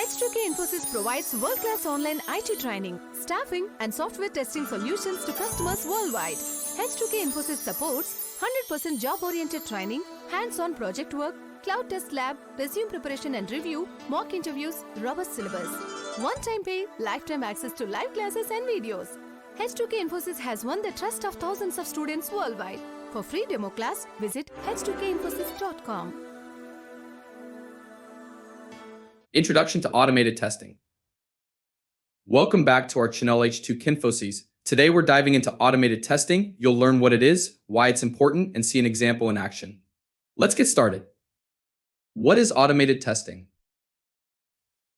H2K Infosys provides world-class online IT training, staffing, and software testing solutions to customers worldwide. H2K Infosys supports 100% job-oriented training, hands-on project work, cloud test lab, resume preparation and review, mock interviews, robust syllabus. One-time pay, lifetime access to live classes and videos. H2K Infosys has won the trust of thousands of students worldwide. For free demo class, visit h2kinfosys.com. Introduction to Automated Testing. Welcome back to our channel H2K Infosys. Today we're diving into automated testing. You'll learn what it is, why it's important, and see an example in action. Let's get started. What is automated testing?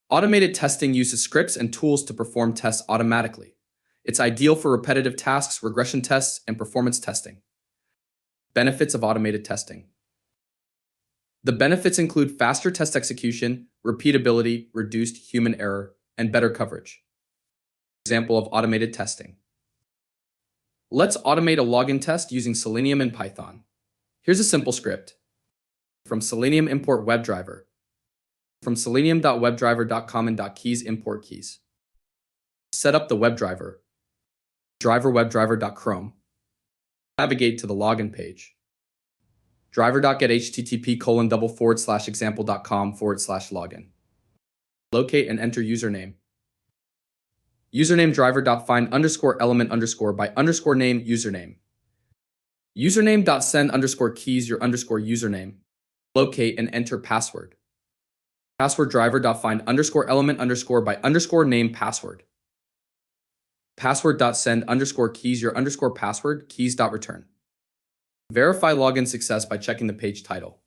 Automated testing uses scripts and tools to perform tests automatically. It's ideal for repetitive tasks, regression tests, and performance testing. Benefits of automated testing. The benefits include faster test execution, repeatability, reduced human error, and better coverage. Example of automated testing. Let's automate a login test using Selenium and Python. Here's a simple script. From Selenium import WebDriver. From selenium.webdriver.com and .keys import keys. Set up the WebDriver. Driver webdriver.chrome. Navigate to the login page. Driver.get http://example.com/login. Locate and enter username. Username driver.find_element_by_name username. Username.send_keys your _username. Locate and enter password. Password driver.find_element_by_name password. Password.send_keys your _password keys.return. Verify login success by checking the page title.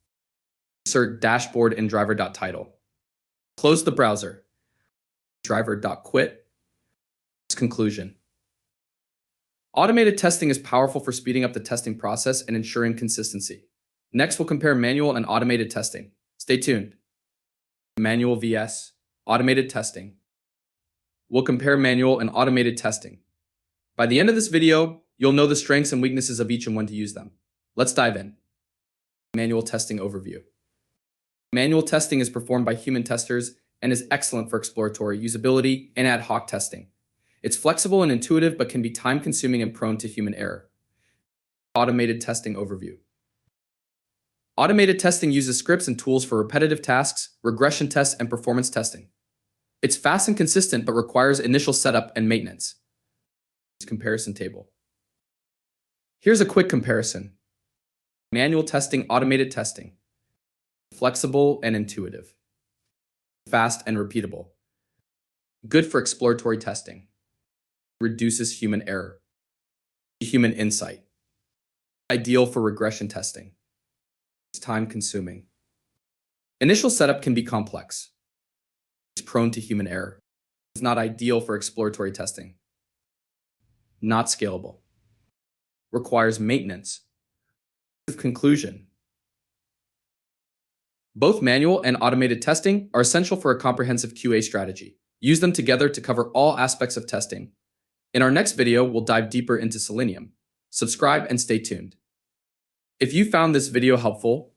Insert dashboard in driver.title. Close the browser. Driver.quit. Conclusion. Automated testing is powerful for speeding up the testing process and ensuring consistency. Next, we'll compare manual and automated testing. Stay tuned. Manual vs. automated testing. We'll compare manual and automated testing. By the end of this video, you'll know the strengths and weaknesses of each and when to use them. Let's dive in. Manual testing overview. Manual testing is performed by human testers and is excellent for exploratory usability and ad hoc testing. It's flexible and intuitive, but can be time-consuming and prone to human error. Automated testing overview. Automated testing uses scripts and tools for repetitive tasks, regression tests, and performance testing. It's fast and consistent, but requires initial setup and maintenance. Comparison table. Here's a quick comparison. Manual testing, automated testing. Flexible and intuitive. Fast and repeatable. Good for exploratory testing. Reduces human error. Human insight. Ideal for regression testing. It's time-consuming. Initial setup can be complex. It's prone to human error. It's not ideal for exploratory testing. Not scalable. Requires maintenance. Conclusion. Both manual and automated testing are essential for a comprehensive QA strategy. Use them together to cover all aspects of testing. In our next video, we'll dive deeper into Selenium. Subscribe and stay tuned. If you found this video helpful,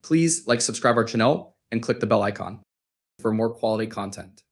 please subscribe our channel and click the bell icon for more quality content.